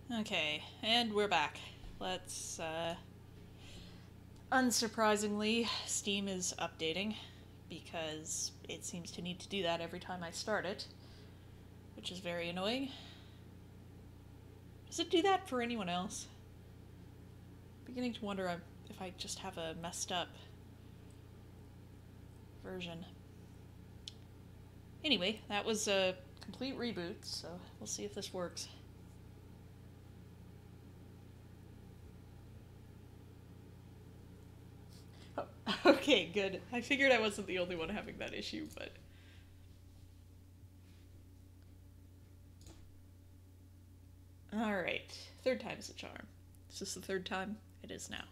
Okay, and we're back. Let's, unsurprisingly, Steam is updating, because it seems to need to do that every time I start it, which is very annoying. Does it do that for anyone else? I'm beginning to wonder if I just have a messed up version. Anyway, that was a complete reboot, so we'll see if this works. Oh, okay, good. I figured I wasn't the only one having that issue, but... Alright, third time's the charm. Is this the third time? It is now.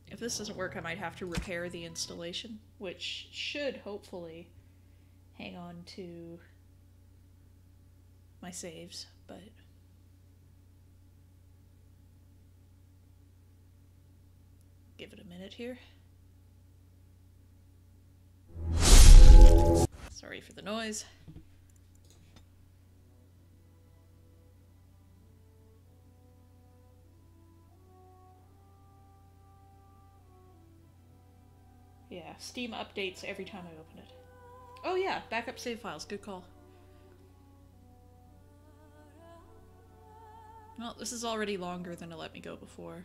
If this doesn't work, I might have to repair the installation, which should hopefully hang on to my saves, but... Give it a minute here. Sorry for the noise. Yeah, Steam updates every time I open it. Oh yeah, backup save files, good call. Well, this is already longer than it let me go before.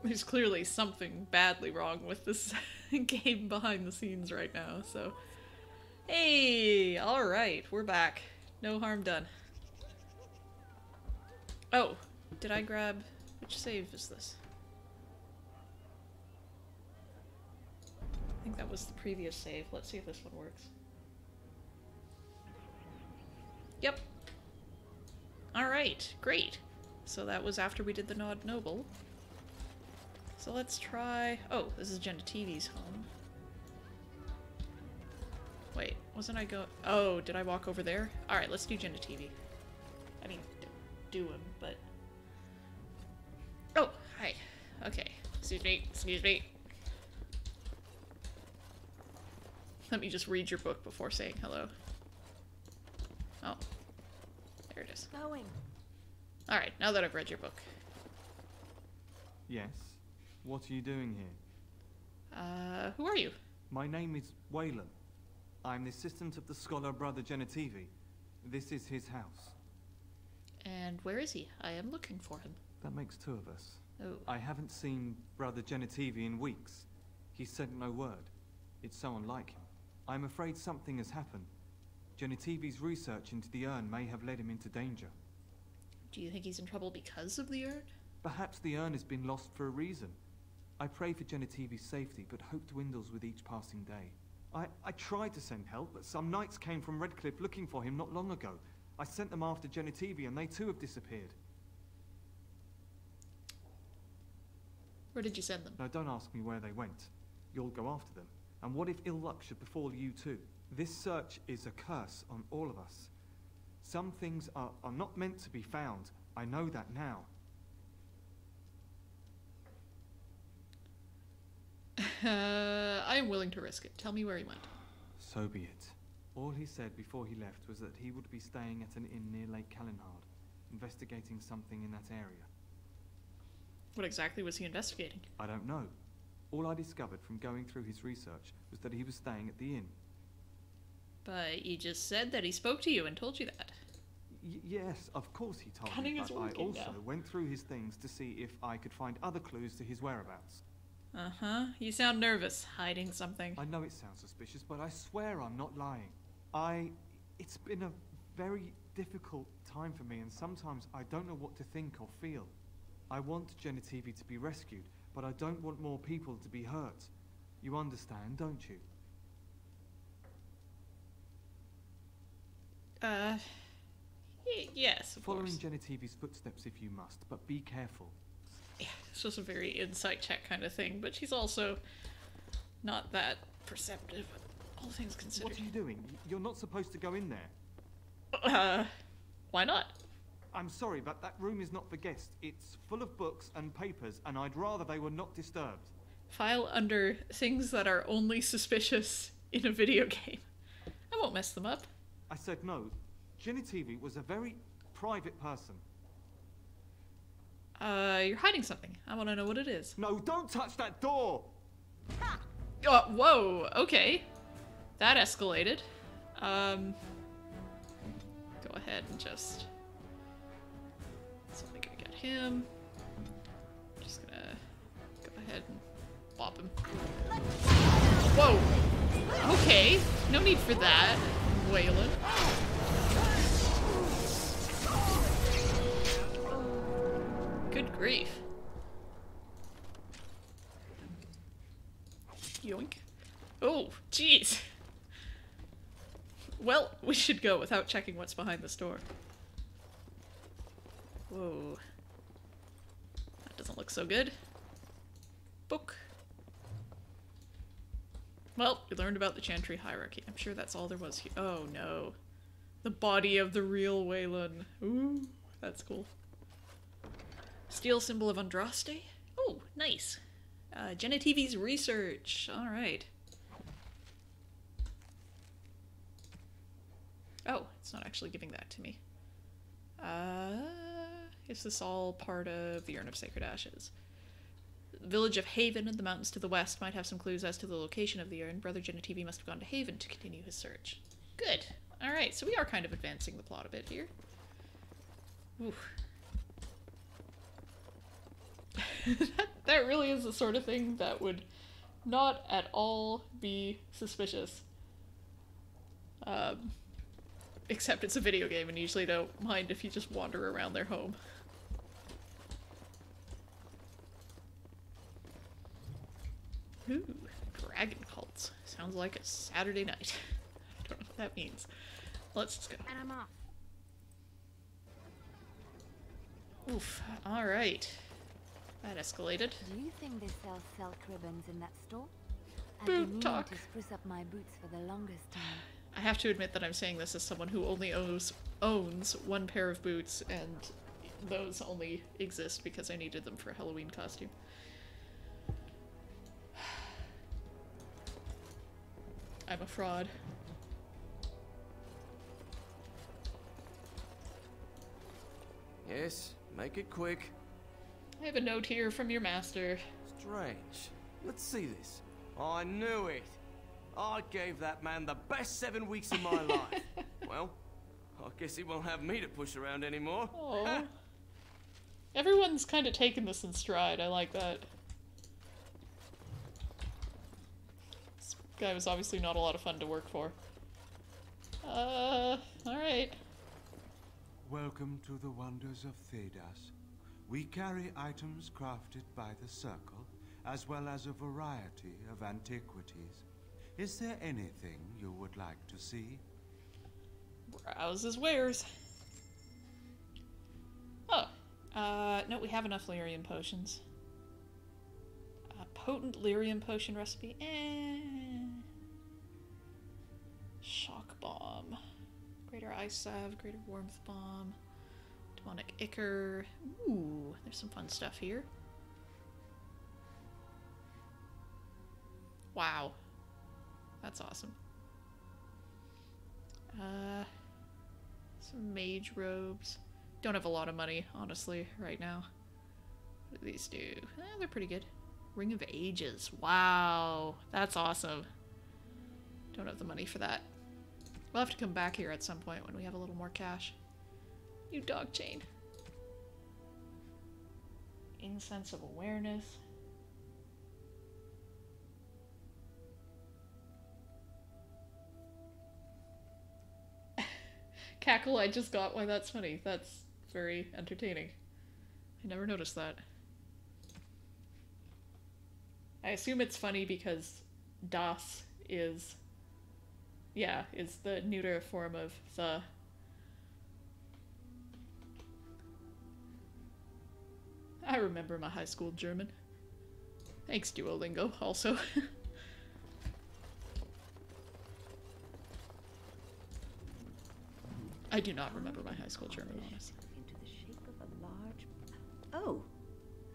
There's clearly something badly wrong with this game behind the scenes right now, so... Hey! Alright, we're back. No harm done. Oh, did I grab... Which save is this? I think that was the previous save. Let's see if this one works. Yep. Alright, great. So that was after we did the Nod Noble. So let's try... Oh, this is Genetivi's home. Wait, wasn't I go... Oh, did I walk over there? Alright, let's do Genetivi. I mean, do him, but... Oh, hi. Okay. Excuse me, excuse me. Let me just read your book before saying hello. Oh. There it is. Going. Alright, now that I've read your book. Yes? What are you doing here? Who are you? My name is Wagon. I'm the assistant of the scholar Brother Genetivi. This is his house. And where is he? I am looking for him. That makes two of us. Oh. I haven't seen Brother Genetivi in weeks. He said no word. It's so unlike him. I'm afraid something has happened. Genetivi's research into the urn may have led him into danger. Do you think he's in trouble because of the urn? Perhaps the urn has been lost for a reason. I pray for Genetivi's safety, but hope dwindles with each passing day. I tried to send help, but some knights came from Redcliffe looking for him not long ago. I sent them after Genetivi, and they too have disappeared. Where did you send them? Now don't ask me where they went. You'll go after them. And what if ill luck should befall you too? This search is a curse on all of us. Some things are not meant to be found. I know that now. I am willing to risk it. Tell me where he went. So be it. All he said before he left was that he would be staying at an inn near Lake Callenhard, investigating something in that area. What exactly was he investigating? I don't know. All I discovered from going through his research was that he was staying at the inn. But you just said that he spoke to you and told you that. Yes, of course he told Cunning me, is but I working also now. went through his things to see if I could find other clues to his whereabouts. Uh-huh. You sound nervous, hiding something. I know it sounds suspicious, but I swear I'm not lying. It's been a very difficult time for me, and sometimes I don't know what to think or feel. I want Genetivi to be rescued, but I don't want more people to be hurt. You understand, don't you? Yes, of Following course. Genetivi's footsteps if you must, but be careful. Yeah, it's just a very insight check kind of thing, but she's also not that perceptive, all things considered. What are you doing? You're not supposed to go in there. Why not? I'm sorry, but that room is not for guests. It's full of books and papers, and I'd rather they were not disturbed. File under things that are only suspicious in a video game. I won't mess them up. I said no. Genitivi was a very private person. You're hiding something. I want to know what it is. No, don't touch that door! Oh, whoa, okay. That escalated. Go ahead and just... Something gonna get him. Just gonna go ahead and bop him. Whoa! Okay, no need for that, Waylon. Good grief. Yoink. Oh, jeez. Well, we should go without checking what's behind this door. Whoa. That doesn't look so good. Book. Well, we learned about the Chantry hierarchy. I'm sure that's all there was here. Oh no. The body of the real Waylon. Ooh, that's cool. Steel symbol of Andraste? Oh, nice. Genitivi's research. Alright. Oh, it's not actually giving that to me. Is this all part of the Urn of Sacred Ashes? The village of Haven in the mountains to the west might have some clues as to the location of the urn. Brother Genitivi must have gone to Haven to continue his search. Good. Alright, so we are kind of advancing the plot a bit here. Oof. that really is the sort of thing that would not at all be suspicious. Except it's a video game and usually don't mind if you just wander around their home. Ooh, dragon cults. Sounds like a Saturday night. I don't know what that means. Let's just go. And I'm off. Oof, alright. That escalated. Do you think they sell silk ribbons in that store? I've Boot been meaning talk. to spruce up my boots for the longest time. I have to admit that I'm saying this as someone who only owns one pair of boots, and those only exist because I needed them for a Halloween costume. I'm a fraud. Yes, make it quick. I have a note here from your master. Strange. Let's see this. I knew it. I gave that man the best 7 weeks of my life. Well, I guess he won't have me to push around anymore. Oh. Everyone's kind of taken this in stride. I like that. This guy was obviously not a lot of fun to work for. Alright. Welcome to the wonders of Thedas. We carry items crafted by the Circle, as well as a variety of antiquities. Is there anything you would like to see? Browse his wares. Oh. No, we have enough lyrium potions. Potent lyrium potion recipe. Shock bomb. Greater ice salve, greater warmth bomb. Demonic ichor. Ooh, there's some fun stuff here. Wow. That's awesome. Some mage robes. Don't have a lot of money, honestly, right now. What do these do? They're pretty good. Ring of Ages. Wow. That's awesome. Don't have the money for that. We'll have to come back here at some point when we have a little more cash. New dog chain. Incense of Awareness. Cackle I just got. Why, that's funny. That's very entertaining. I never noticed that. I assume it's funny because das is, yeah, is the neuter form of the. I remember my high school German. Thanks, Duolingo, also. I do not remember my high school German, honestly. Into the Oh,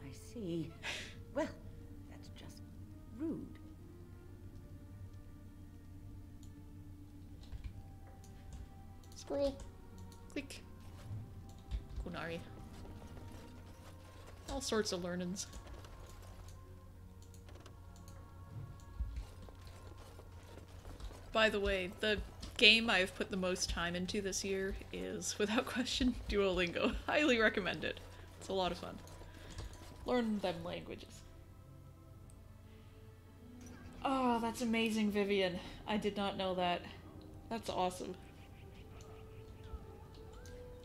I see. Well, that's just rude. Scroll. Click. Kunari. All sorts of learnings. By the way, the game I've put the most time into this year is, without question, Duolingo. Highly recommend it. It's a lot of fun. Learn them languages. Oh, that's amazing, Vivian. I did not know that. That's awesome.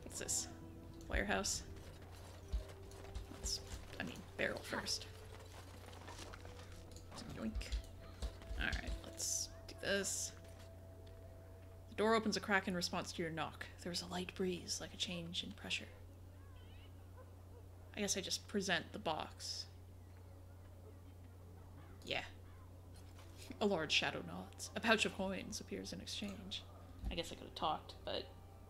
What's this? Warehouse? I mean, barrel first. Yoink. Alright, let's do this. The door opens a crack in response to your knock. There's a light breeze, like a change in pressure. I guess I just present the box. Yeah. A large shadow nods. A pouch of coins appears in exchange. I guess I could have talked, but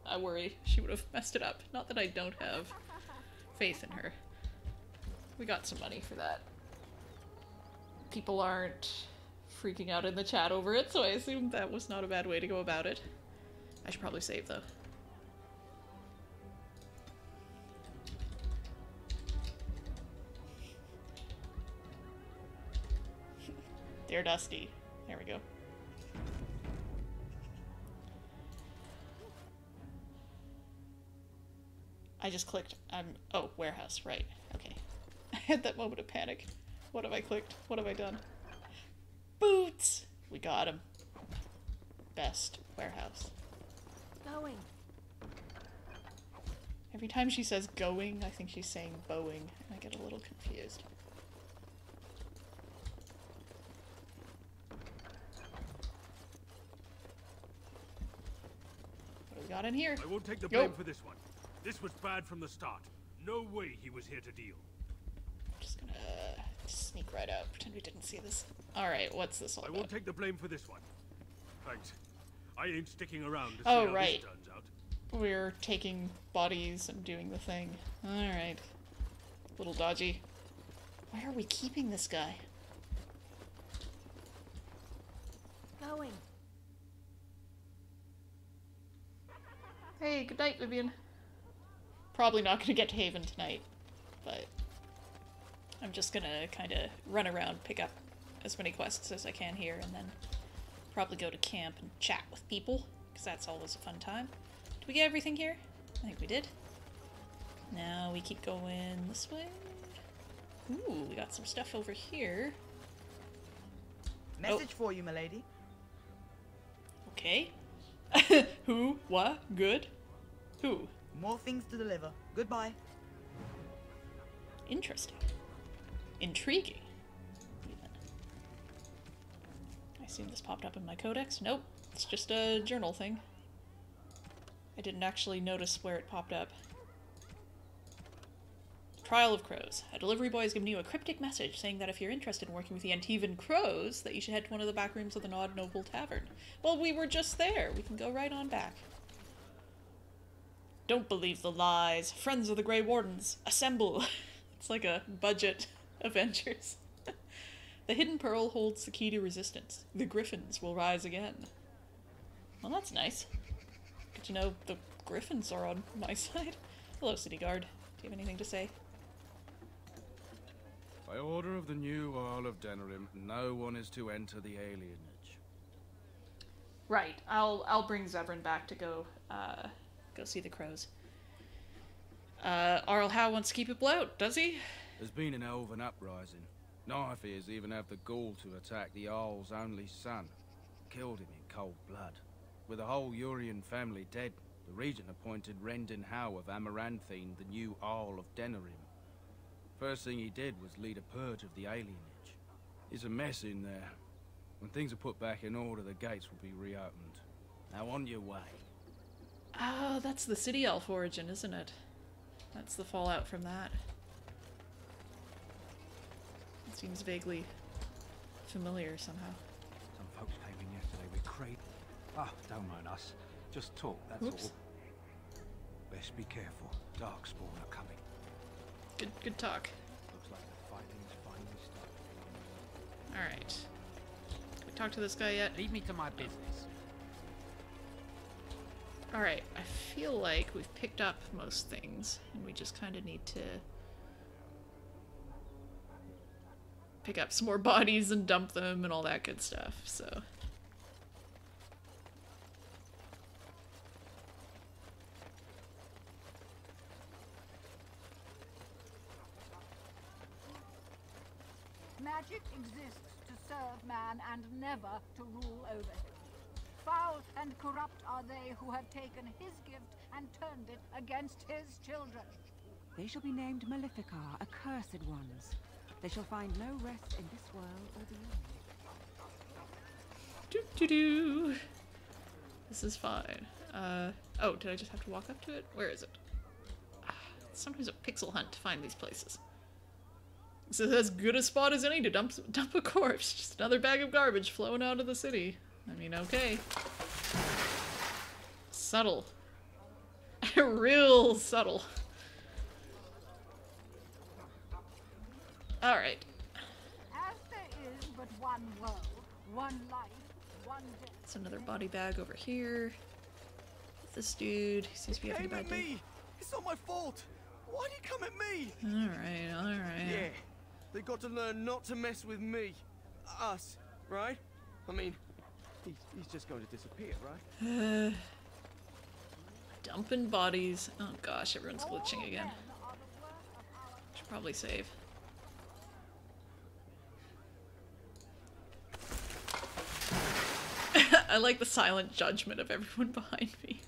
I worry she would have messed it up. Not that I don't have faith in her. We got some money for that. People aren't freaking out in the chat over it, so I assume that was not a bad way to go about it. I should probably save, though. Dear Dusty. There we go. I just clicked. Oh, warehouse, right. Okay. I had that moment of panic. What have I clicked? What have I done? Boots! We got him. Best warehouse. Going. Every time she says going, I think she's saying bowing, and I get a little confused. What do we got in here? I won't take the blame for this one. This was bad from the start. No way he was here to deal. I'm just gonna sneak right out, pretend we didn't see this. Alright, what's this all about? I won't take the blame for this one. Thanks. I ain't sticking around to see Oh, how right. this turns out. We're taking bodies and doing the thing. Alright. Little dodgy. Why are we keeping this guy? Going. Hey, good night, Vivian. Probably not gonna get to Haven tonight, but I'm just gonna kind of run around, pick up as many quests as I can here, and then probably go to camp and chat with people, because that's always a fun time. Did we get everything here? I think we did. Now we keep going this way. Ooh, we got some stuff over here. Message for you, milady. Okay. Who? What? Good? Who? More things to deliver. Goodbye. Interesting. Intriguing. Even. I assume this popped up in my codex. Nope. It's just a journal thing. I didn't actually notice where it popped up. Trial of Crows. A delivery boy has given you a cryptic message saying that if you're interested in working with the Antivan Crows, that you should head to one of the back rooms of the Nod Noble Tavern. Well, we were just there. We can go right on back. Don't believe the lies. Friends of the Grey Wardens, assemble. It's like a budget Avengers. The Hidden Pearl holds the key to resistance. The Griffins will rise again. Well, that's nice. Good to know the Griffins are on my side. Hello, City Guard. Do you have anything to say? By order of the new Earl of Denerim, no one is to enter the alienage. Right. I'll bring Zebrin back to go see the crows. Arl Howe wants to keep it bloat, does he? There's been an elven uprising. Knife ears even have the gall to attack the Jarl's only son. Killed him in cold blood. With the whole Urian family dead, the regent appointed Rendon Howe of Amaranthine the new Earl of Denerim. First thing he did was lead a purge of the alienage. There's a mess in there. When things are put back in order, the gates will be reopened. Now on your way. Oh, that's the City Elf origin, isn't it? That's the fallout from that. It seems vaguely familiar somehow. Some folks came in yesterday with crate. Ah, don't mind us. Just talk, that's Oops. all. Best be careful. Darkspawn are coming. Good talk. Looks like the fighting's finally started. Alright. Can we talk to this guy yet? Leave me to my business. Alright, I feel like we've picked up most things, and we just kind of need to pick up some more bodies and dump them and all that good stuff, so. Magic exists to serve man and never to rule over him. Foul and corrupt are they who have taken his gift and turned it against his children. They shall be named Maleficar, accursed ones. They shall find no rest in this world or beyond. Doo-doo-doo. This is fine. Oh, did I just have to walk up to it? Where is it? It's sometimes a pixel hunt to find these places. This is as good a spot as any to dump a corpse. Just another bag of garbage flowing out of the city. I mean, okay. Subtle. Real subtle. Alright. As there is but one world, one life, one death. It's another body bag over here. This dude seems to be having a bad day. It's not my fault. Why'd he come at me? Alright. Yeah. They got to learn not to mess with me. Us, right? I mean, he's just going to disappear, right? Dumping bodies. Oh gosh, everyone's glitching again. Should probably save. I like the silent judgment of everyone behind me.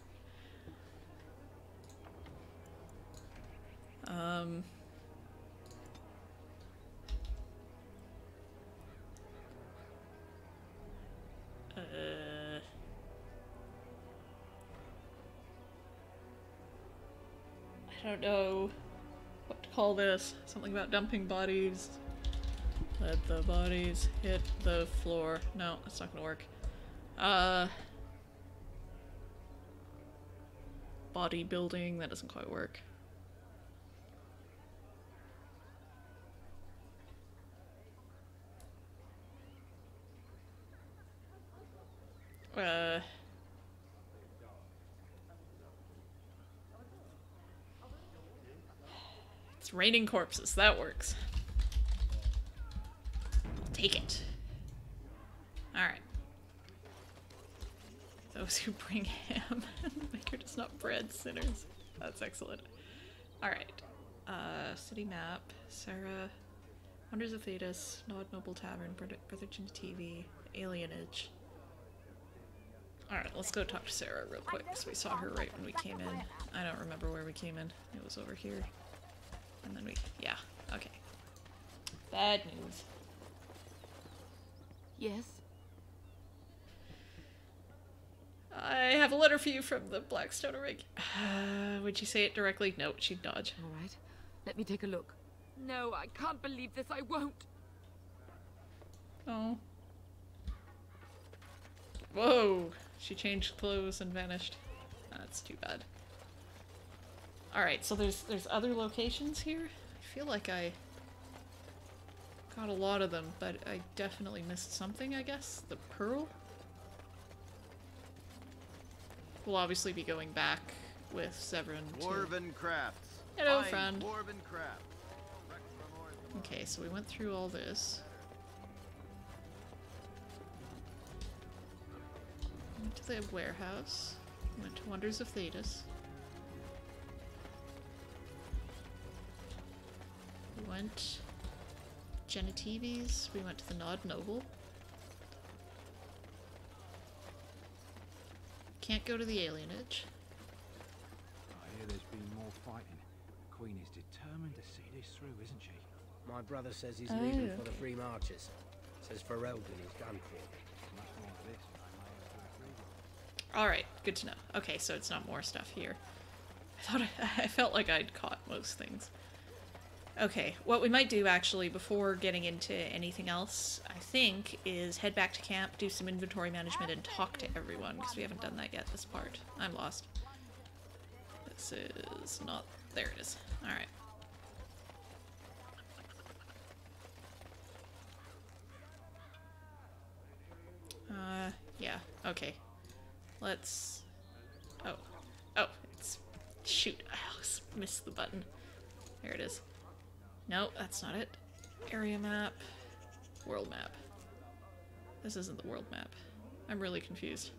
I don't know what to call this. Something about dumping bodies. Let the bodies hit the floor. No, that's not gonna work. Bodybuilding, that doesn't quite work. It's raining corpses, that works. Take it. Alright. Those who bring ham and the maker does not bread sinners. That's excellent. Alright. City map. Sarah. Wonders of Thetis. Nod Noble Tavern. Brotherton TV. Alienage. Alright, let's go talk to Sarah real quick, because we saw her right when we came in. I don't remember where we came in. It was over here. And then we... yeah. Okay. Bad news. Yes? I have a letter for you from the Blackstone rig. Would she say it directly? No, she'd dodge. All right. Let me take a look. No, I can't believe this. I won't. Oh. Whoa. She changed clothes and vanished. That's too bad. Alright, so there's other locations here? I feel like I got a lot of them, but I definitely missed something, I guess? The Pearl? We'll obviously be going back with Severin to... Dwarven Crafts. Hello, friend. Dwarven Craft. Okay, so we went through all this. Went to the warehouse. Went to Wonders of Thetis. We went Genitives. We went to the Nod Noble. Can't go to the Alienage. I hear there's been more fighting. The Queen is determined to see this through, isn't she? My brother says he's leaving for the Free Marches. Says Ferelden is done for. Much more of this. Alright, good to know. Okay, so it's not more stuff here. I felt like I'd caught most things. Okay, what we might do actually before getting into anything else, I think, is head back to camp, do some inventory management, and talk to everyone, because we haven't done that yet, this part. I'm lost. This is not... there it is. Alright. Okay. Let's... Oh. Oh, it's... Shoot, I almost missed the button. There it is. No, that's not it. Area map. World map. This isn't the world map. I'm really confused.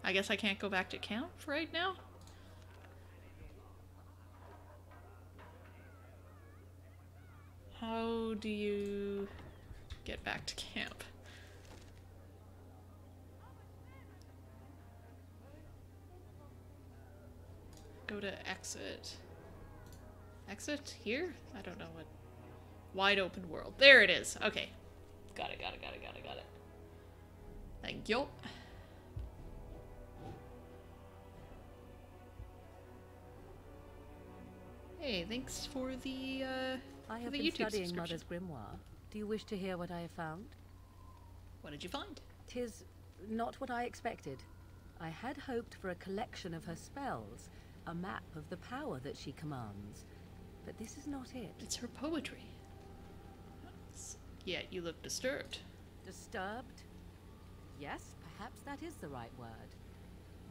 I guess I can't go back to camp right now? How do you get back to camp? Go to exit. Exit? Here? I don't know what. Wide open world. There it is. Okay. Got it. Thank you. Hey, thanks for the I have the been YouTube studying Mother's grimoire. Do you wish to hear what I have found? What did you find? 'Tis not what I expected. I had hoped for a collection of her spells, a map of the power that she commands. But this is not it. It's her poetry. Yet you look disturbed. Disturbed? Yes, perhaps that is the right word.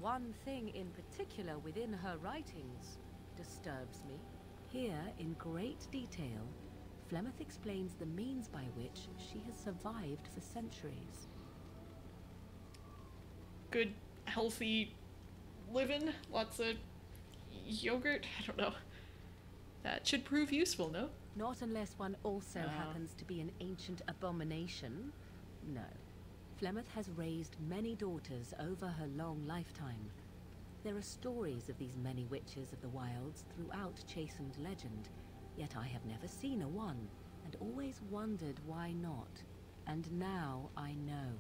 One thing in particular within her writings disturbs me. Here, in great detail, Flemeth explains the means by which she has survived for centuries. Good, healthy living? Lots of yogurt? I don't know. That should prove useful, no? Not unless one also happens to be an ancient abomination. No. Flemeth has raised many daughters over her long lifetime. There are stories of these many witches of the wilds throughout chastened legend, yet I have never seen a one, and always wondered why not. And now I know.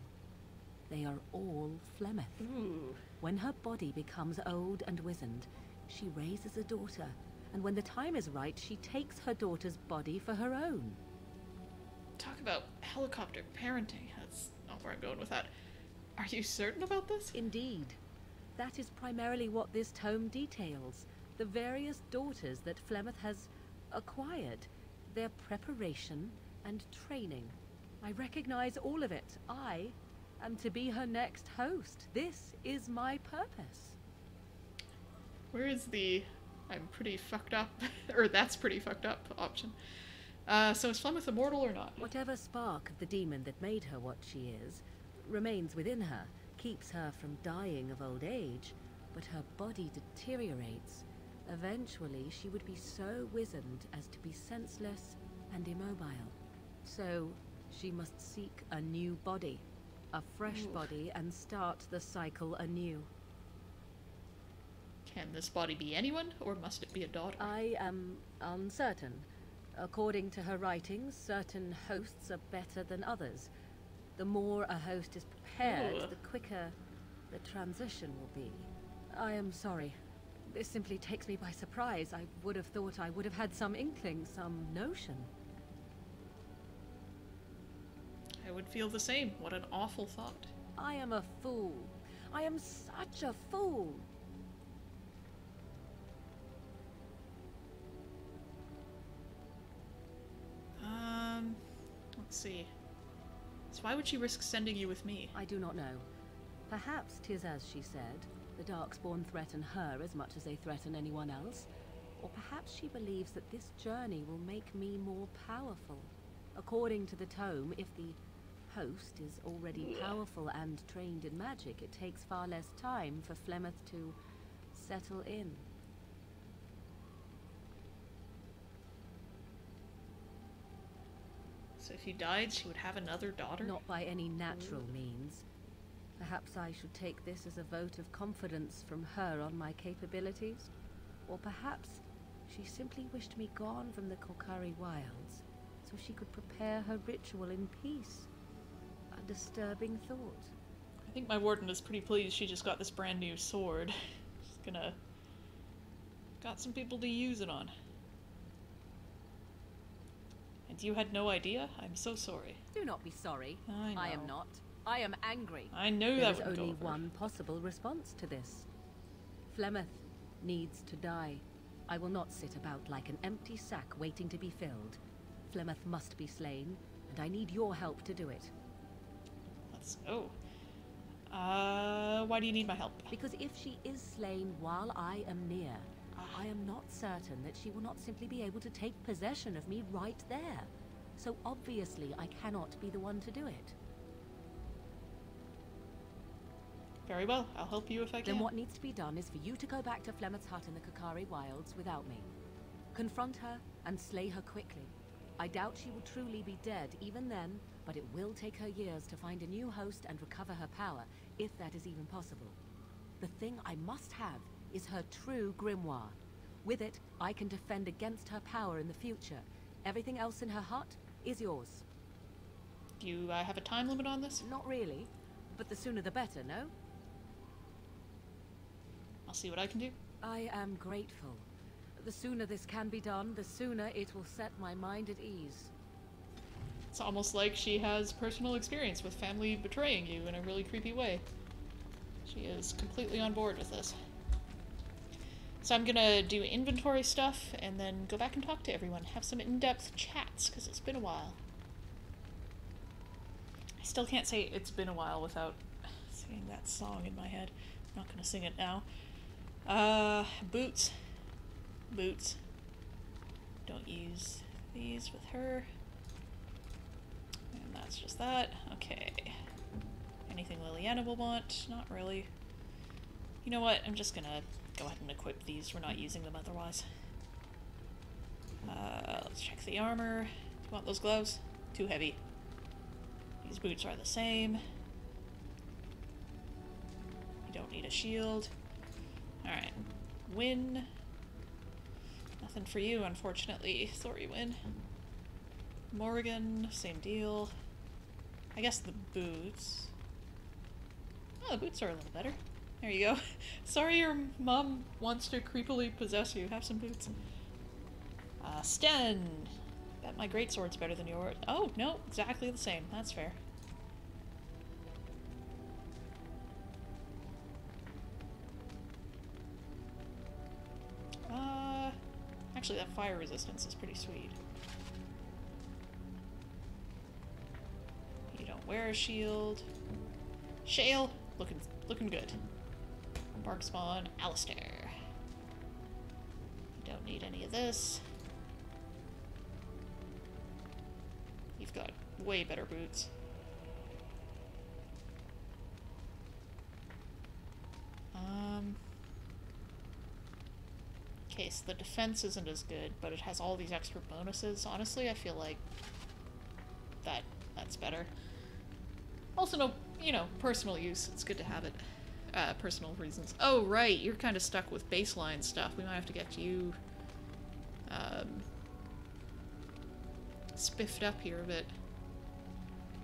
They are all Flemeth. Ooh. When her body becomes old and wizened, she raises a daughter, and when the time is right, she takes her daughter's body for her own. Talk about helicopter parenting. That's not where I'm going with that. Are you certain about this? Indeed. That is primarily what this tome details. The various daughters that Flemeth has acquired. Their preparation and training. I recognize all of it. I am to be her next host. This is my purpose. Where is the I'm pretty fucked up, or that's pretty fucked up option? So is Flemeth immortal or not? Whatever spark of the demon that made her what she is remains within her, keeps her from dying of old age, but her body deteriorates. Eventually, she would be so wizened as to be senseless and immobile. So, she must seek a new body, a fresh body, and start the cycle anew. Can this body be anyone, or must it be a daughter? I am uncertain. According to her writings, certain hosts are better than others. The more a host is prepared, the quicker the transition will be. I am sorry. This simply takes me by surprise. I would have thought I would have had some inkling, some notion. I would feel the same. What an awful thought. I am a fool. I am such a fool. Let's see. So why would she risk sending you with me? I do not know. Perhaps 'tis as she said. The Darkspawn threaten her as much as they threaten anyone else. Or perhaps she believes that this journey will make me more powerful. According to the tome, if the host is already powerful and trained in magic, it takes far less time for Flemeth to settle in. So if you died, she would have another daughter? Not by any natural means. Perhaps I should take this as a vote of confidence from her on my capabilities. Or perhaps she simply wished me gone from the Korkari wilds, so she could prepare her ritual in peace. A disturbing thought. I think my warden is pretty pleased she just got this brand new sword. She's gonna... got some people to use it on. And you had no idea? I'm so sorry. Do not be sorry. I know. I am not. I am angry. I knew there that is would only go over. one possible response to this. Flemeth needs to die. I will not sit about like an empty sack waiting to be filled. Flemeth must be slain, and I need your help to do it. Let's go. Why do you need my help? Because if she is slain while I am near, I am not certain that she will not simply be able to take possession of me right there. So obviously I cannot be the one to do it. Very well, I'll help you if I can. Then what needs to be done is for you to go back to Flemeth's hut in the Kakari Wilds without me. Confront her and slay her quickly. I doubt she will truly be dead even then, but it will take her years to find a new host and recover her power, if that is even possible. The thing I must have is her true grimoire. With it, I can defend against her power in the future. Everything else in her hut is yours. Do you have a time limit on this? Not really, but the sooner the better, no? I'll see what I can do. I am grateful. The sooner this can be done, the sooner it will set my mind at ease. It's almost like she has personal experience with family betraying you in a really creepy way. She is completely on board with this. So I'm gonna do inventory stuff and then go back and talk to everyone. Have some in-depth chats, because it's been a while. I still can't say it's been a while without singing that song in my head. I'm not gonna sing it now. Boots. Boots. Don't use these with her. And that's just that. Okay. Anything Liliana will want? Not really. You know what? I'm just gonna go ahead and equip these. We're not using them otherwise. Let's check the armor. Do you want those gloves? Too heavy. These boots are the same. You don't need a shield. Alright. Win. Nothing for you, unfortunately. Sorry, Win. Morgan, same deal. I guess the boots. Oh, the boots are a little better. There you go. Sorry your mom wants to creepily possess you. Have some boots. Sten. Bet my greatsword's better than yours. Oh, no, exactly the same. That's fair. Actually, that fire resistance is pretty sweet. You don't wear a shield. Shale, looking good. Bark spawn, Alistair. You don't need any of this. You've got way better boots. Okay, so the defense isn't as good, but it has all these extra bonuses. Honestly, I feel like that's better. Also, no, you know, personal use. It's good to have it. Personal reasons. Oh, right, you're kind of stuck with baseline stuff. We might have to get you spiffed up here a bit.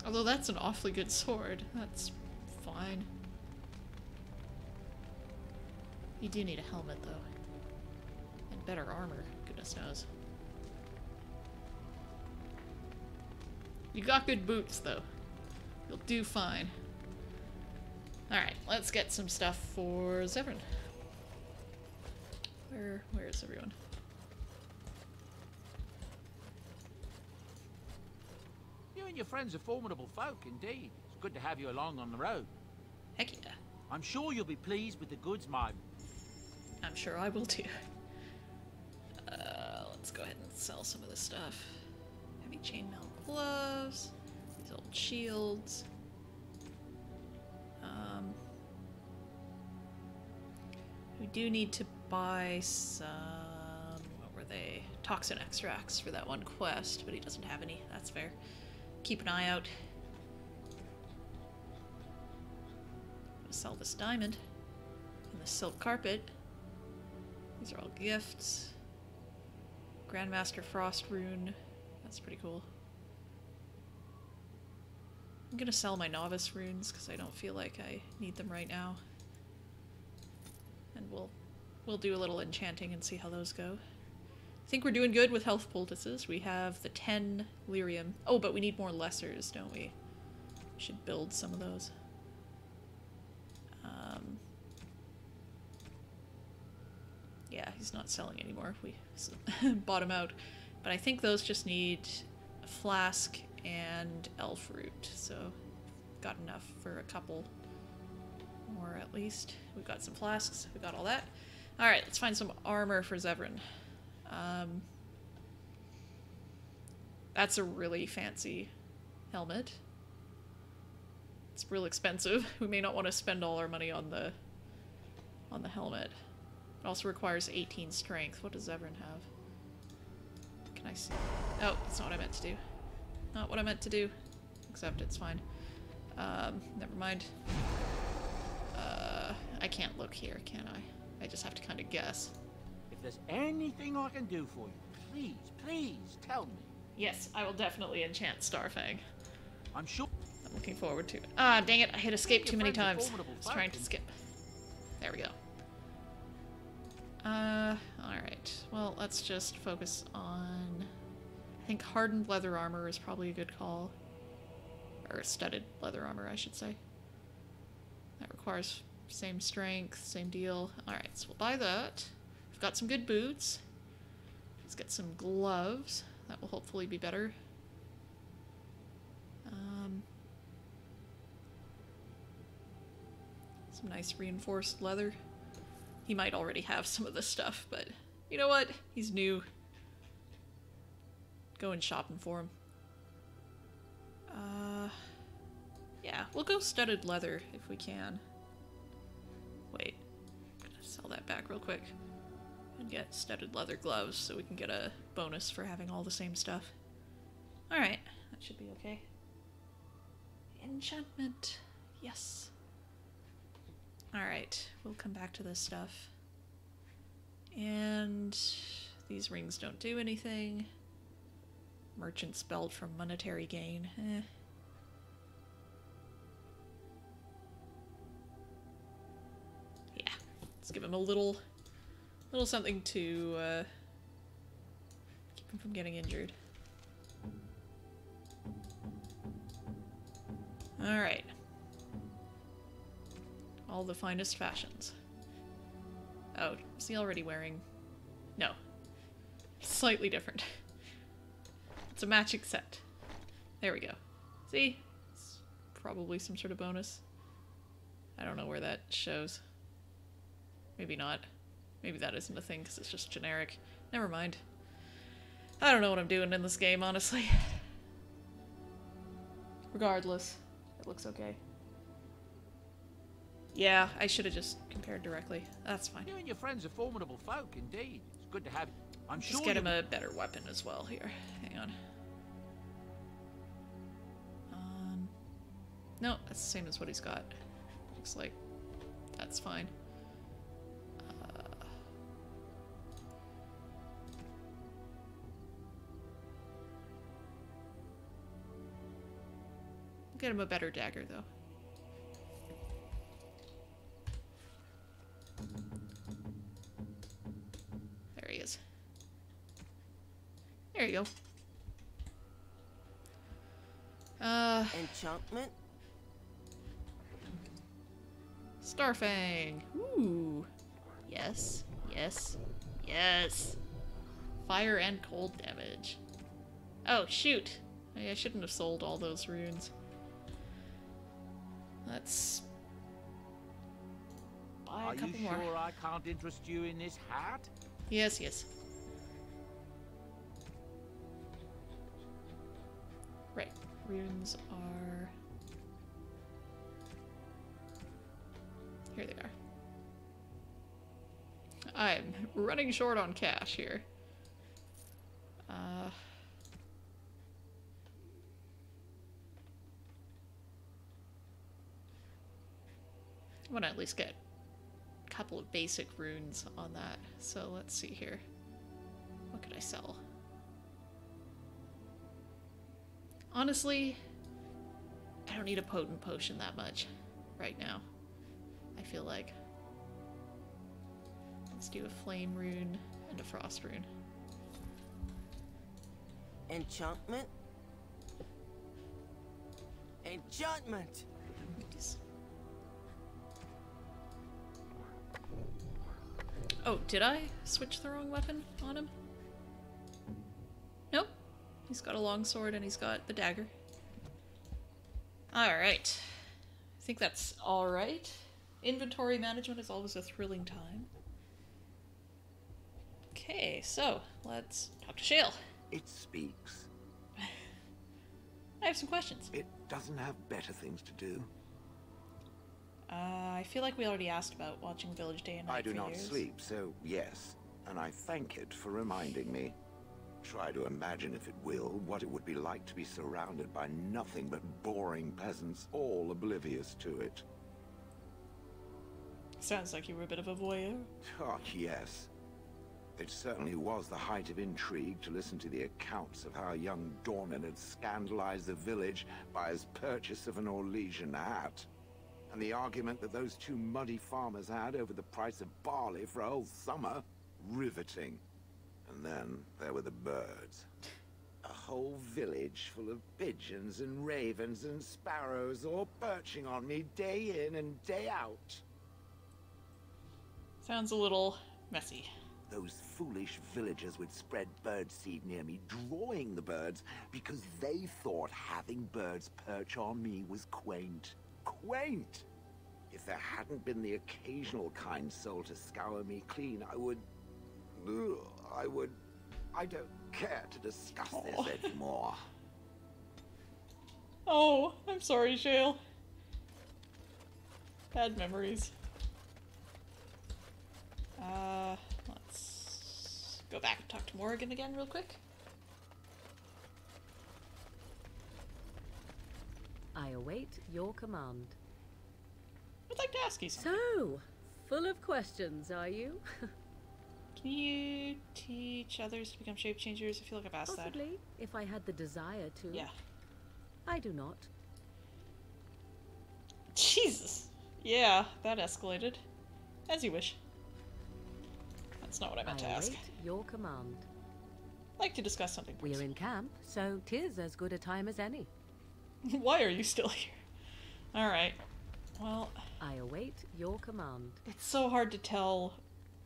Although that's an awfully good sword. That's fine. You do need a helmet, though. And better armor, goodness knows. You got good boots, though. You'll do fine. Alright, let's get some stuff for Zevran. Where is everyone? You and your friends are formidable folk, indeed. It's good to have you along on the road. Heck yeah. I'm sure you'll be pleased with the goods, my... I'm sure I will too. Let's go ahead and sell some of this stuff. Heavy chainmail gloves. These old shields. We do need to buy some... what were they? Toxin extracts for that one quest, but he doesn't have any. That's fair. Keep an eye out. I'm gonna sell this diamond and the silk carpet. These are all gifts. Grandmaster Frost Rune. That's pretty cool. I'm gonna sell my novice runes because I don't feel like I need them right now. And we'll do a little enchanting and see how those go. I think we're doing good with health poultices. We have the 10 lyrium. Oh, but we need more lessers, don't we? Should build some of those. Yeah, he's not selling anymore. We bought him out. But I think those just need a flask and elf root, so got enough for a couple. Or at least. We've got some flasks. We got all that. Alright, let's find some armor for Zevran. That's a really fancy helmet. It's real expensive. We may not want to spend all our money on the helmet. It also requires 18 strength. What does Zevran have? Can I see? Oh, that's not what I meant to do. Not what I meant to do. Except it's fine. Never mind. I can't look here, can I? I just have to kind of guess. If there's anything I can do for you, please tell me. Yes, I will definitely enchant Starfang. I'm sure. I'm looking forward to it. Ah, dang it, I hit escape too many times. I was trying to skip. There we go. Alright. Well, let's just focus on... I think hardened leather armor is probably a good call. Or studded leather armor, I should say. That requires same strength, same deal. Alright, so we'll buy that. We've got some good boots. Let's get some gloves. That will hopefully be better. Some nice reinforced leather. He might already have some of this stuff, but you know what? He's new. Go and shopping for him. Yeah, we'll go studded leather if we can. Wait, I'm gonna sell that back real quick and get studded leather gloves so we can get a bonus for having all the same stuff. Alright, that should be okay. Enchantment. Yes. Alright, we'll come back to this stuff. And these rings don't do anything. Merchant spelled from monetary gain. Yeah, let's give him a little something to keep him from getting injured. Alright. All the finest fashions. Oh, is he already wearing... No. Slightly different. It's a matching set. There we go. See? It's probably some sort of bonus. I don't know where that shows. Maybe not. Maybe that isn't a thing because it's just generic. Never mind. I don't know what I'm doing in this game, honestly. Regardless, it looks okay. Yeah, I should have just compared directly. That's fine. You and your friends are formidable folk, indeed. It's good to have you. I'm sure. Just get him a better weapon as well here. Hang on. No, that's the same as what he's got. Looks like that's fine. Get him a better dagger, though. There he is. There you go. Enchantment? Starfang. Ooh. Yes. Yes. Yes. Fire and cold damage. Oh, shoot. I shouldn't have sold all those runes. Let's buy a couple more. Are you sure I can't interest you in this hat? Yes, yes. Right. Runes are... Here they are. I'm running short on cash here. I want to at least get a couple of basic runes on that. So let's see here. What could I sell? Honestly, I don't need a potent potion that much right now. I feel like. Let's do a flame rune and a frost rune. Enchantment? Enchantment! Please. Oh, did I switch the wrong weapon on him? Nope. He's got a longsword and he's got the dagger. Alright. I think that's alright. Inventory management is always a thrilling time. Okay, so let's talk to Shale. It speaks. I have some questions. It doesn't have better things to do. I feel like we already asked about watching Village Day and Night. I do for not years. sleep, so yes, and I thank it for reminding me. Try to imagine, if it will, what it would be like to be surrounded by nothing but boring peasants, all oblivious to it. Sounds like you were a bit of a voyeur. Oh, yes. It certainly was the height of intrigue to listen to the accounts of how young Dornan had scandalized the village by his purchase of an Orlesian hat. And the argument that those two muddy farmers had over the price of barley for a whole summer. Riveting. And then there were the birds. A whole village full of pigeons and ravens and sparrows all perching on me day in and day out. Sounds a little messy. Those foolish villagers would spread birdseed near me, drawing the birds, because they thought having birds perch on me was quaint. Quaint! If there hadn't been the occasional kind soul to scour me clean, I don't care to discuss this anymore. Oh, I'm sorry, Shale. Bad memories. Let's go back and talk to Morrigan again real quick. I await your command. I'd like to ask you something. So, full of questions, are you? Can you teach others to become shape changers? I feel like I've asked Possibly, if I had the desire to. Yeah. I do not. Jesus. Yeah, that escalated. As you wish. That's not what I meant to ask. I await your command. I'd like to discuss something, please. We're in camp, so 'tis as good a time as any. Why are you still here? Alright. Well... I await your command. It's so hard to tell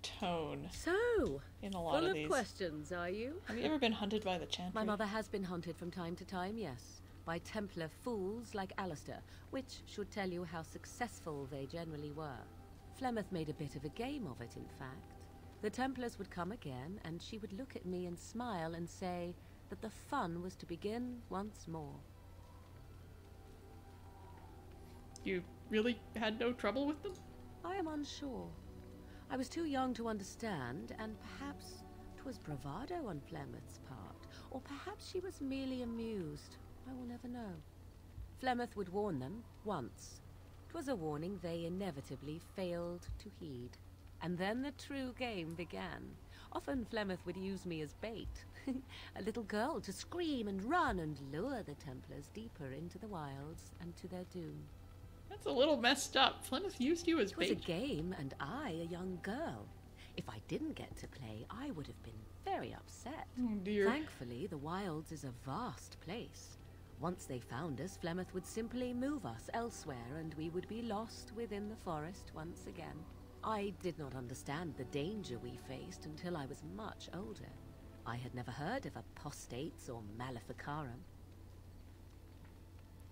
tone. So, in a lot full of these. Questions, are you? Have you ever been hunted by the Chantry? My mother has been hunted from time to time, yes. By Templar fools like Alistair, which should tell you how successful they generally were. Flemeth made a bit of a game of it, in fact. The Templars would come again, and she would look at me and smile and say that the fun was to begin once more. You really had no trouble with them? I am unsure. I was too young to understand, and perhaps 'twas bravado on Flemeth's part, or perhaps she was merely amused. I will never know. Flemeth would warn them, once. 'Twas a warning they inevitably failed to heed. And then the true game began. Often Flemeth would use me as bait. A little girl to scream and run and lure the Templars deeper into the wilds and to their doom. That's a little messed up. Flemeth used you as bait. It was a game, and I a young girl. If I didn't get to play, I would have been very upset. Oh dear. Thankfully, the wilds is a vast place. Once they found us, Flemeth would simply move us elsewhere, and we would be lost within the forest once again. I did not understand the danger we faced until I was much older. I had never heard of apostates or maleficarum.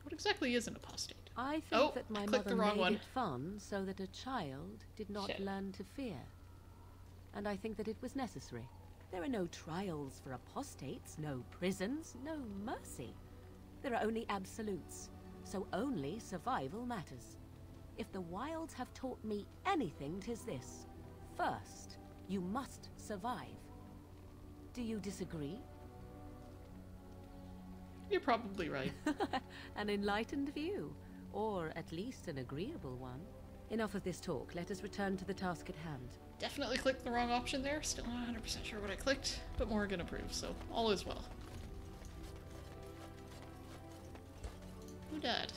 What exactly is an apostate? I think that my mother made one. it fun so that a child did not learn to fear. And I think that it was necessary. There are no trials for apostates, no prisons, no mercy. There are only absolutes, so only survival matters. If the wilds have taught me anything, 'tis this. First, you must survive. Do you disagree? You're probably right. An enlightened view, or at least an agreeable one. Enough of this talk. Let us return to the task at hand. Definitely clicked the wrong option there. Still not 100% sure what I clicked, but Morrigan approves, so all is well. Who died?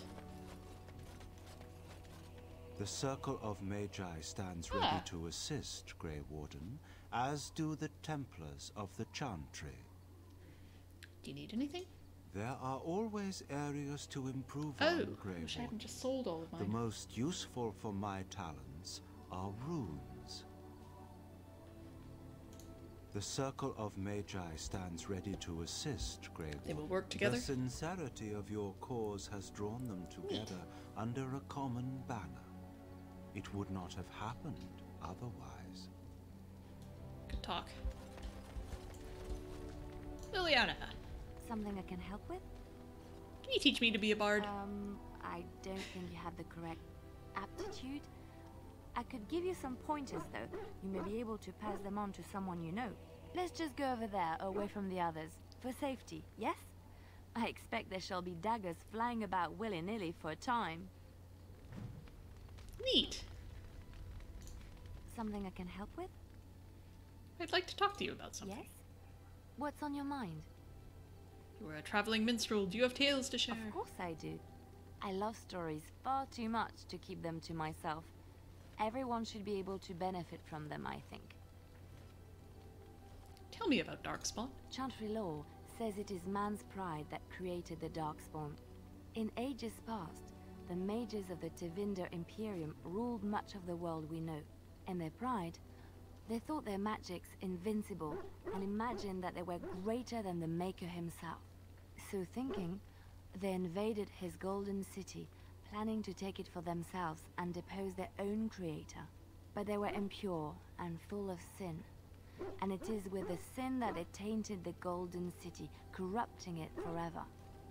The Circle of Magi stands ready to assist, Grey Warden, as do the Templars of the Chantry. Do you need anything? There are always areas to improve Oh, on, I Grey wish I hadn't Warden. just sold all of mine. The most useful for my talents are runes. The Circle of Magi stands ready to assist, Grey Warden. They will work together? The sincerity of your cause has drawn them together under a common banner. It would not have happened otherwise. Good talk. Liliana, Something I can help with? can you teach me to be a bard? I don't think you have the correct aptitude. I could give you some pointers, though. You may be able to pass them on to someone you know. Let's just go over there, away from the others. For safety, yes? I expect there shall be daggers flying about willy-nilly for a time. Neat. Something I can help with? I'd like to talk to you about something. Yes? What's on your mind? You're a traveling minstrel. Do you have tales to share? Of course I do. I love stories far too much to keep them to myself. Everyone should be able to benefit from them, I think. Tell me about Darkspawn. Chantry law says it is man's pride that created the Darkspawn. In ages past, the mages of the Tevinder Imperium ruled much of the world we know. In their pride, they thought their magics invincible and imagined that they were greater than the Maker himself. So thinking, they invaded his golden city, planning to take it for themselves and depose their own creator. But they were impure and full of sin. And it is with the sin that they tainted the golden city, corrupting it forever.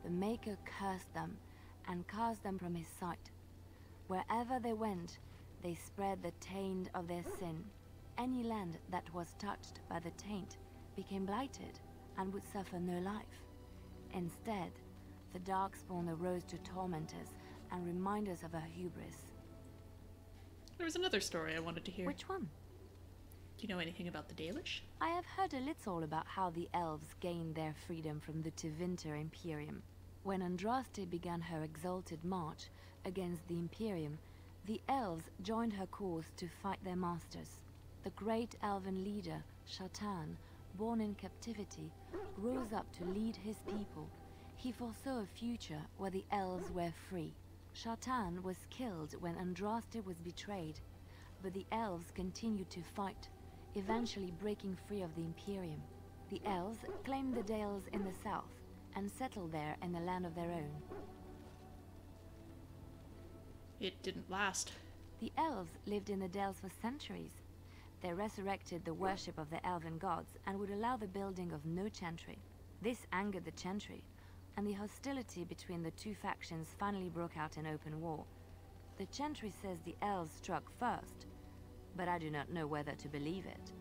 The Maker cursed them and cast them from his sight. Wherever they went, they spread the taint of their sin. Any land that was touched by the taint became blighted and would suffer no life. Instead, the Darkspawn arose to torment us and remind us of our hubris. There was another story I wanted to hear. Which one? Do you know anything about the Dalish? I have heard a little about how the elves gained their freedom from the Tevinter Imperium. When Andraste began her exalted march against the Imperium, the elves joined her cause to fight their masters. The great elven leader, Shatan, born in captivity, rose up to lead his people. He foresaw a future where the elves were free. Shatan was killed when Andraste was betrayed, but the elves continued to fight, eventually breaking free of the Imperium. The elves claimed the Dales in the south and settled there in a land of their own. It didn't last. The elves lived in the Dales for centuries. They resurrected the worship of the elven gods and would allow the building of no chantry. This angered the chantry, and the hostility between the two factions finally broke out in open war. The chantry says the elves struck first, but I do not know whether to believe it.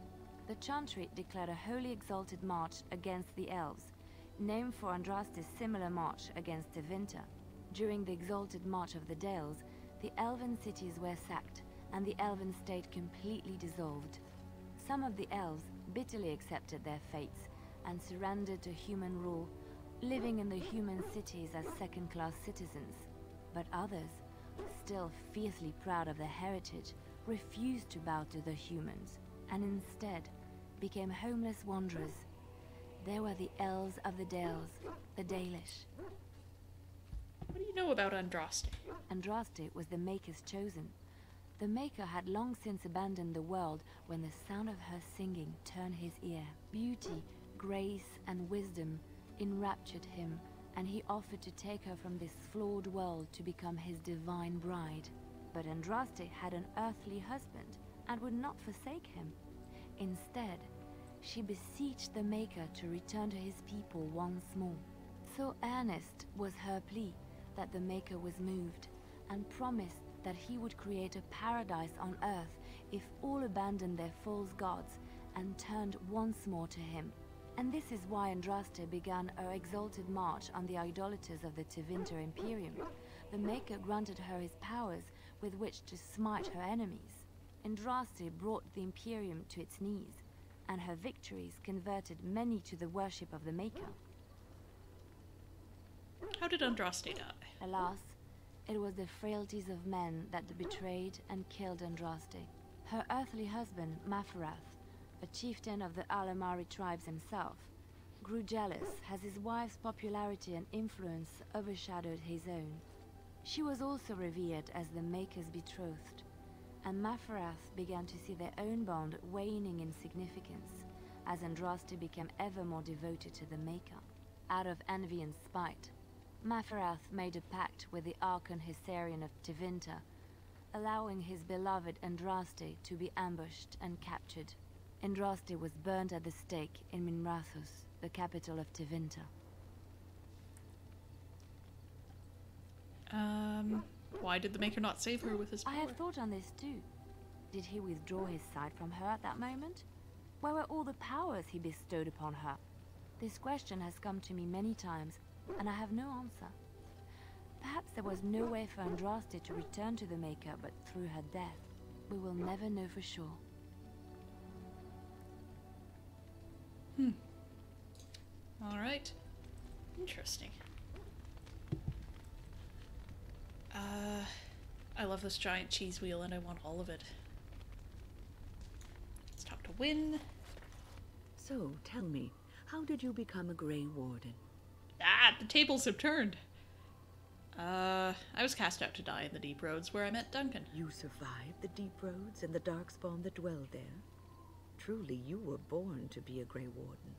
The chantry declared a holy exalted march against the elves, named for Andraste's similar march against Tevinter. During the exalted march of the Dales, the elven cities were sacked, and the elven state completely dissolved. Some of the elves bitterly accepted their fates and surrendered to human rule, living in the human cities as second-class citizens. But others, still fiercely proud of their heritage, refused to bow to the humans, and instead became homeless wanderers. They were the elves of the Dales, the Dalish. What do you know about Andraste? Andraste was the Maker's chosen. The Maker had long since abandoned the world when the sound of her singing turned his ear. Beauty, grace, and wisdom enraptured him, and he offered to take her from this flawed world to become his divine bride. But Andraste had an earthly husband and would not forsake him. Instead, she beseeched the Maker to return to his people once more. So earnest was her plea that the Maker was moved and promised that he would create a paradise on earth if all abandoned their false gods and turned once more to him. And this is why Andraste began her exalted march on the idolaters of the Tevinter Imperium. The Maker granted her his powers with which to smite her enemies. Andraste brought the Imperium to its knees, and her victories converted many to the worship of the Maker. How did Andraste die? Alas, it was the frailties of men that betrayed and killed Andraste. Her earthly husband, Mafarath, a chieftain of the Alamari tribes himself, grew jealous as his wife's popularity and influence overshadowed his own. She was also revered as the Maker's betrothed, and Mafarath began to see their own bond waning in significance as Andraste became ever more devoted to the Maker. Out of envy and spite, Mafarath made a pact with the Archon Hysarian of Tevinter, allowing his beloved Andraste to be ambushed and captured. Andraste was burned at the stake in Minrathous, the capital of Tevinter. Why did the Maker not save her with his power? I have thought on this too. Did he withdraw his sight from her at that moment? Where were all the powers he bestowed upon her? This question has come to me many times, and I have no answer. Perhaps there was no way for Andraste to return to the Maker but through her death. We will never know for sure. Alright. Interesting. I love this giant cheese wheel and I want all of it. It's time to win. So, tell me, how did you become a Grey Warden? Ah, the tables have turned. I was cast out to die in the Deep Roads where I met Duncan. You survived the Deep Roads and the Darkspawn that dwelled there? Truly, you were born to be a Grey Warden.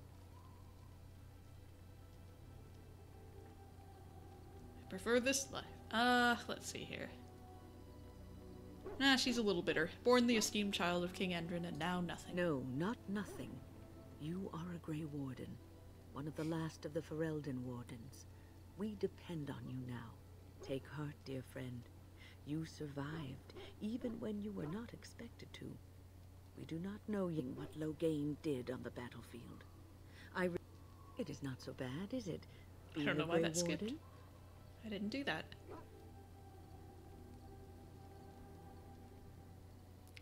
I prefer this life. Let's see here. Nah, she's a little bitter. Born the esteemed child of King Endrin, and now nothing. No, not nothing. You are a Grey Warden, one of the last of the Ferelden Wardens. We depend on you now. Take heart, dear friend. You survived, even when you were not expected to. We do not know yet what Loghain did on the battlefield. It is not so bad, is it? I don't know why that skipped. I didn't do that.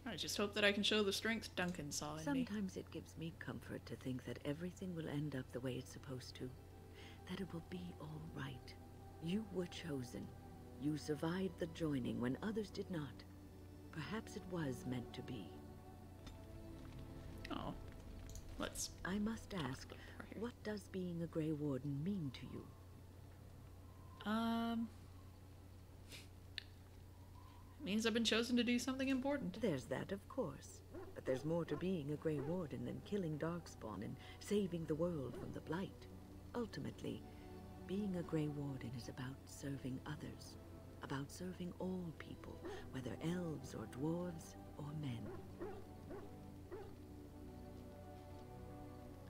I just hope that I can show the strength Duncan saw in me. Sometimes it gives me comfort to think that everything will end up the way it's supposed to. That it will be all right. You were chosen. You survived the joining when others did not. Perhaps it was meant to be. Oh. Let's... I must ask, what does being a Grey Warden mean to you? It means I've been chosen to do something important. There's that, of course. But there's more to being a Grey Warden than killing Darkspawn and saving the world from the Blight. Ultimately, being a Grey Warden is about serving others. About serving all people, whether elves or dwarves or men.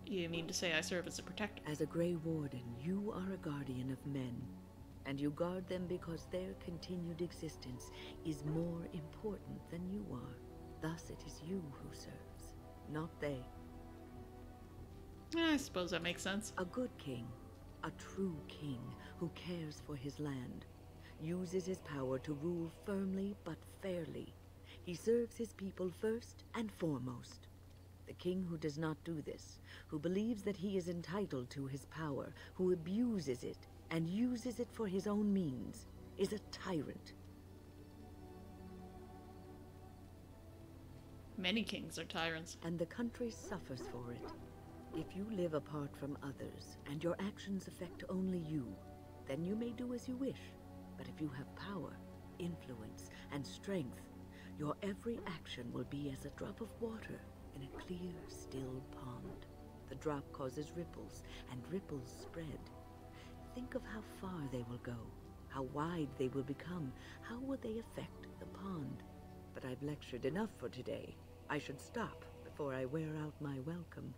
You mean to say I serve as a protector? As a Grey Warden, you are a guardian of men. And you guard them because their continued existence is more important than you are. Thus it is you who serves, not they. I suppose that makes sense. A good king, a true king who cares for his land, uses his power to rule firmly but fairly. He serves his people first and foremost. The king who does not do this, who believes that he is entitled to his power, who abuses it, and uses it for his own means, is a tyrant. Many kings are tyrants. And the country suffers for it. If you live apart from others, and your actions affect only you, then you may do as you wish. But if you have power, influence, and strength, your every action will be as a drop of water in a clear, still pond. The drop causes ripples, and ripples spread. Think of how far they will go, how wide they will become, how will they affect the pond. But I've lectured enough for today. I should stop before I wear out my welcome.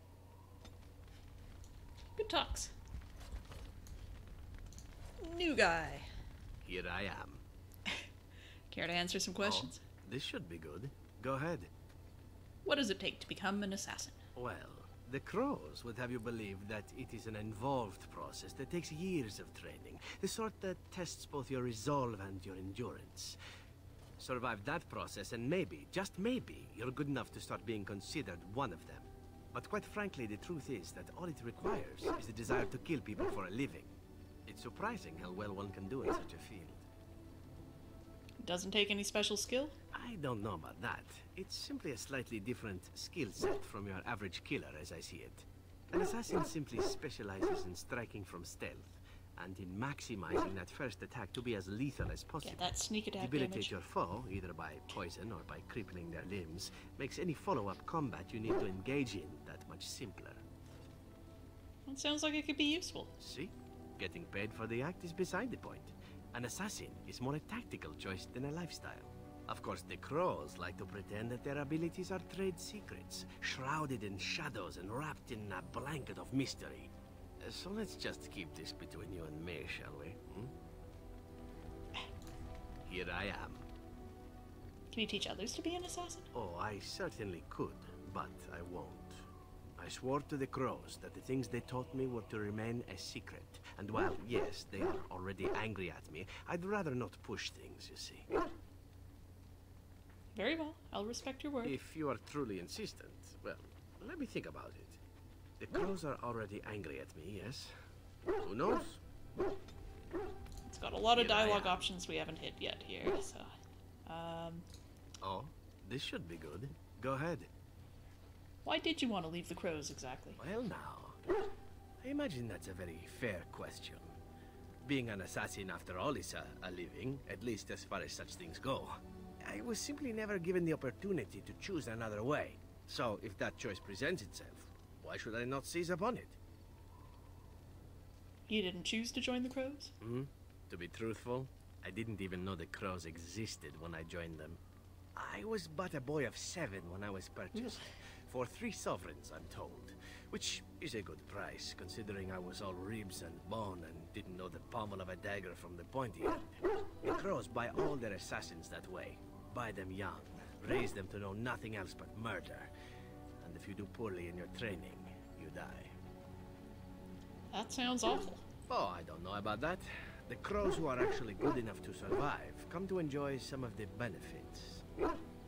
Good talks. New guy. Here I am. Care to answer some questions? Oh, this should be good. Go ahead. What does it take to become an assassin? Well, the Crows would have you believe that it is an involved process that takes years of training. The sort that tests both your resolve and your endurance. Survive that process and maybe, just maybe, you're good enough to start being considered one of them. But quite frankly, the truth is that all it requires is the desire to kill people for a living. It's surprising how well one can do in such a field. Doesn't take any special skill? I don't know about that. It's simply a slightly different skill set from your average killer, as I see it. An assassin simply specializes in striking from stealth, and in maximizing that first attack to be as lethal as possible. Get that sneak attack Debilitate damage. your foe, either by poison or by crippling their limbs, makes any follow-up combat you need to engage in that much simpler. It sounds like it could be useful. See? Getting paid for the act is beside the point. An assassin is more a tactical choice than a lifestyle. Of course, the crows like to pretend that their abilities are trade secrets, shrouded in shadows and wrapped in a blanket of mystery. So let's just keep this between you and me, shall we? Here I am. Can you teach others to be an assassin? Oh, I certainly could, but I won't. I swore to the crows that the things they taught me were to remain a secret. And while, yes, they are already angry at me, I'd rather not push things, you see. Very well. I'll respect your word. If you are truly insistent, well, let me think about it. The crows are already angry at me, yes? Who knows? It's got a lot of dialogue options we haven't hit yet here, so... Oh, this should be good. Go ahead. Why did you want to leave the crows, exactly? Well, now, I imagine that's a very fair question. Being an assassin, after all, is a living, at least as far as such things go. I was simply never given the opportunity to choose another way. So, if that choice presents itself, why should I not seize upon it? You didn't choose to join the crows? To be truthful, I didn't even know the crows existed when I joined them. I was but a boy of 7 when I was purchased. For 3 sovereigns, I'm told. Which is a good price, considering I was all ribs and bone and didn't know the pommel of a dagger from the pointy end. The crows buy all their assassins that way. Buy them young, raise them to know nothing else but murder. And if you do poorly in your training, you die. That sounds awful. Oh, I don't know about that. The crows who are actually good enough to survive come to enjoy some of the benefits.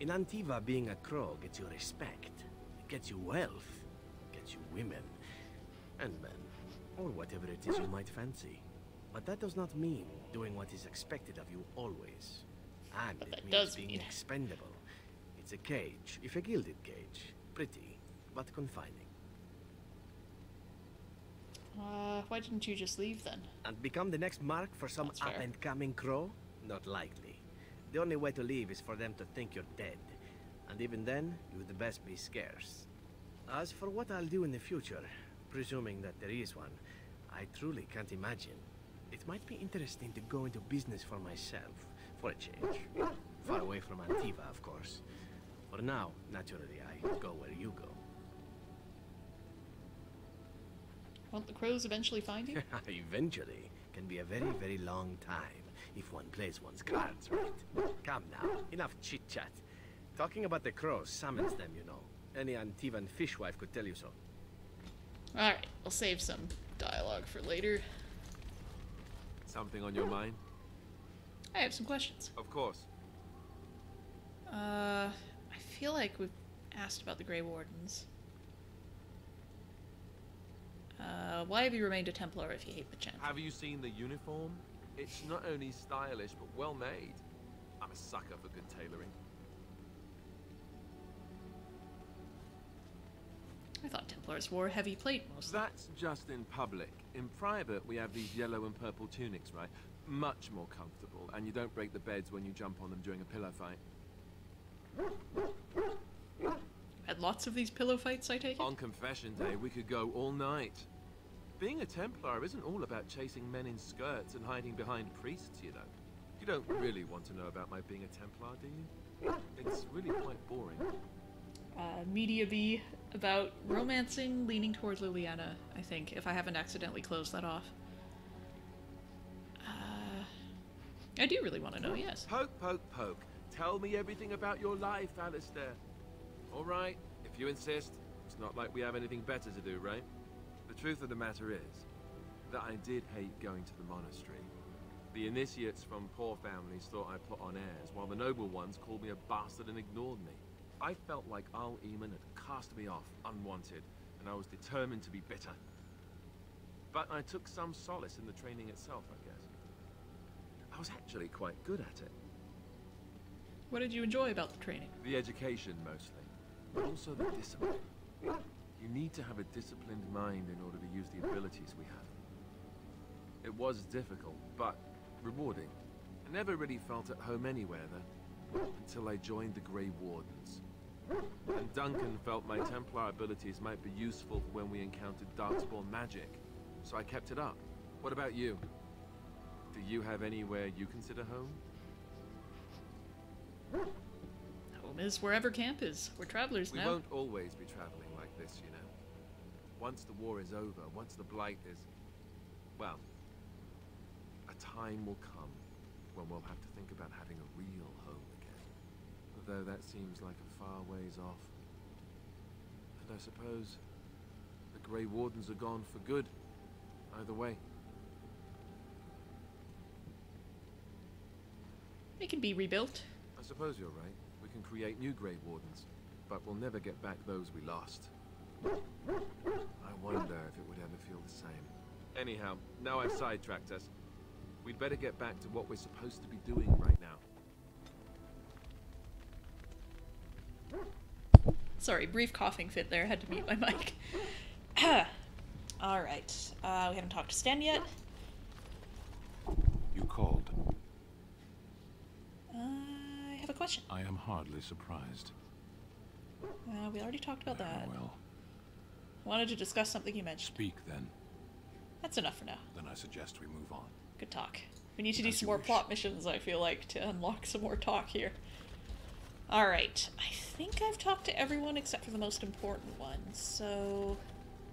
In Antiva, being a crow gets you respect. It gets you wealth. Gets you women. And men. Or whatever it is you might fancy. But that does not mean doing what is expected of you always. And but it that means does being mean expendable. It's a cage, if a gilded cage. Pretty, but confining. Why didn't you just leave then? And become the next mark for some up-and-coming crow? Not likely. The only way to leave is for them to think you're dead. And even then, you'd best be scarce. As for what I'll do in the future, presuming that there is one, I truly can't imagine. It might be interesting to go into business for myself, for a change. Far away from Antiva, of course. For now, naturally, I go where you go. Won't the crows eventually find you? Eventually can be a very, very long time, if one plays one's cards right. Come now, enough chit-chat. Talking about the crows summons them, you know. Any Antivan fishwife could tell you so. Alright, I'll save some dialogue for later. Something on your mind? I have some questions. Of course. I feel like we've asked about the Grey Wardens. Why have you remained a Templar if you hate the Chant? Have you seen the uniform? It's not only stylish, but well made. I'm a sucker for good tailoring. I thought Templars wore heavy plate mostly. That's just in public. In private, we have these yellow and purple tunics, right? Much more comfortable, and you don't break the beds when you jump on them during a pillow fight. Had lots of these pillow fights, I take it? On confession day, we could go all night. Being a Templar isn't all about chasing men in skirts and hiding behind priests, you know. You don't really want to know about my being a Templar, do you? It's really quite boring. Media B about romancing leaning toward Liliana, I think, if I haven't accidentally closed that off. I do really want to know, yes. Poke, poke, poke. Tell me everything about your life, Alistair. All right, if you insist. It's not like we have anything better to do, right? The truth of the matter is that I did hate going to the monastery. The initiates from poor families thought I put on airs, while the noble ones called me a bastard and ignored me. I felt like Al Eamon had cast me off unwanted, and I was determined to be bitter. But I took some solace in the training itself, I guess. I was actually quite good at it. What did you enjoy about the training? The education, mostly, but also the discipline. You need to have a disciplined mind in order to use the abilities we have. It was difficult, but rewarding. I never really felt at home anywhere, though, until I joined the Grey Wardens. And Duncan felt my Templar abilities might be useful for when we encountered Darkspawn magic, so I kept it up. What about you? Do you have anywhere you consider home? Home is wherever camp is. We're travelers We now. won't always be traveling like this, you know. Once the war is over, once the Blight is... well, a time will come when we'll have to think about having a real home again. Although that seems like a far ways off. And I suppose the Grey Wardens are gone for good. Either way. It can be rebuilt. I suppose you're right. We can create new Grey Wardens, but we'll never get back those we lost. I wonder if it would ever feel the same. Anyhow, now I've sidetracked us. We'd better get back to what we're supposed to be doing right now. Sorry, brief coughing fit there. Had to mute my mic. Alright. We haven't talked to Stan yet. You called. I have a question. I am hardly surprised. We already talked about that. Well, Wanted to discuss something you mentioned. speak then. That's enough for now. Then I suggest we move on. Good talk. We need to do As some you more wish. plot missions, I feel like, to unlock some more talk here. Alright. I think I've talked to everyone except for the most important ones, so...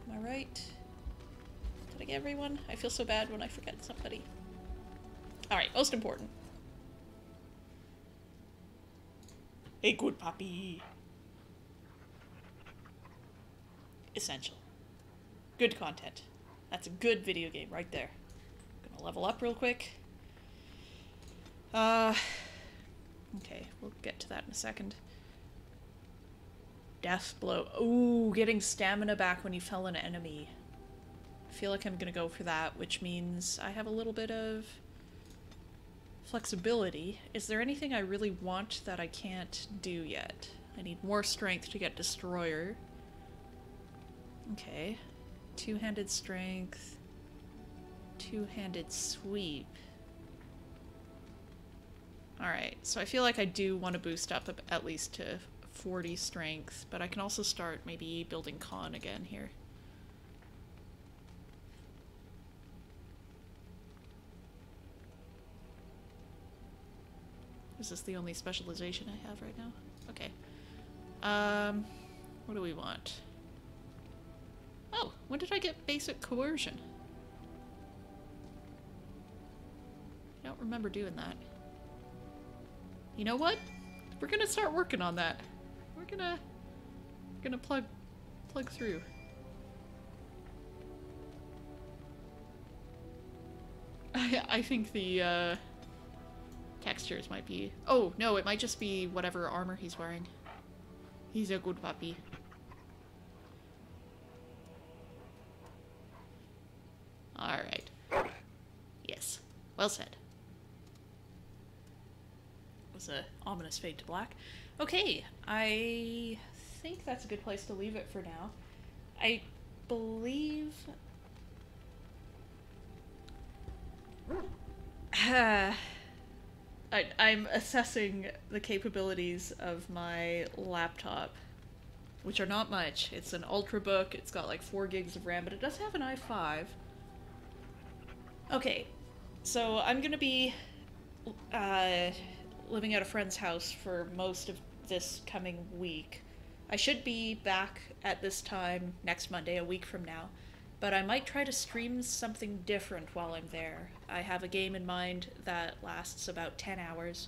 am I right? Did I get everyone? I feel so bad when I forget somebody. Alright, most important. A good puppy. Essential. Good content. That's a good video game right there. Gonna level up real quick. Okay, we'll get to that in a second. Death blow. Ooh, getting stamina back when you fell an enemy. I feel like I'm gonna go for that, which means I have a little bit of flexibility. Is there anything I really want that I can't do yet? I need more strength to get Destroyer. Okay. Two-handed strength. Two-handed sweep. Alright, so I feel like I do want to boost up at least to 40 strength, but I can also start maybe building con again here. Is this the only specialization I have right now? Okay. What do we want? Oh, when did I get basic coercion? I don't remember doing that. You know what? We're gonna start working on that. We're gonna plug through. I think the textures might be... oh, no, it might just be whatever armor he's wearing. He's a good puppy. Alright. Yes. Well said. Was a ominous fade to black. Okay, I think that's a good place to leave it for now. I believe... I'm assessing the capabilities of my laptop, which are not much. It's an Ultrabook, it's got like 4 gigs of RAM, but it does have an i5. Okay, so I'm gonna be living at a friend's house for most of this coming week. I should be back at this time next Monday, a week from now, but I might try to stream something different while I'm there. I have a game in mind that lasts about 10 hours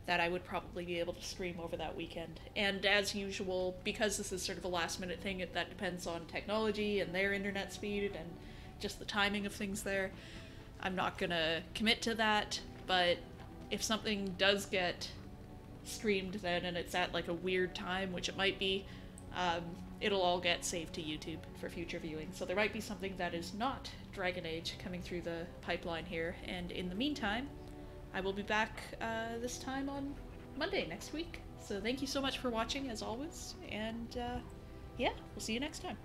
that I would probably be able to stream over that weekend. And as usual, because this is sort of a last minute thing, that depends on technology and their internet speed and just the timing of things there. I'm not gonna commit to that, but if something does get streamed then and it's at like a weird time, which it might be, it'll all get saved to YouTube for future viewing. So there might be something that is not Dragon Age coming through the pipeline here, and in the meantime, I will be back this time on Monday next week. So thank you so much for watching, as always, and yeah, we'll see you next time.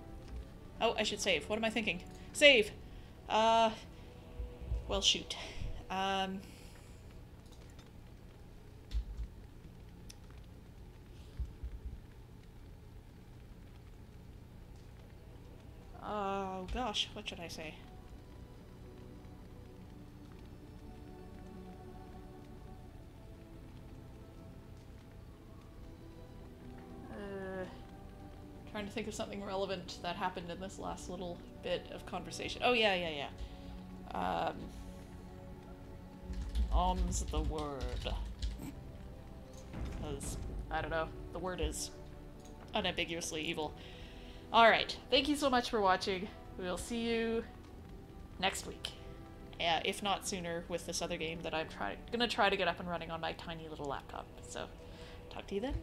Oh, I should save. What am I thinking? Save! Well, shoot. Oh gosh, what should I say? Trying to think of something relevant that happened in this last little bit of conversation. Oh, yeah. Om's the word. Because, I don't know, the word is unambiguously evil. Alright, thank you so much for watching. We'll see you next week. If not sooner, with this other game that I'm gonna try to get up and running on my tiny little laptop. So, talk to you then.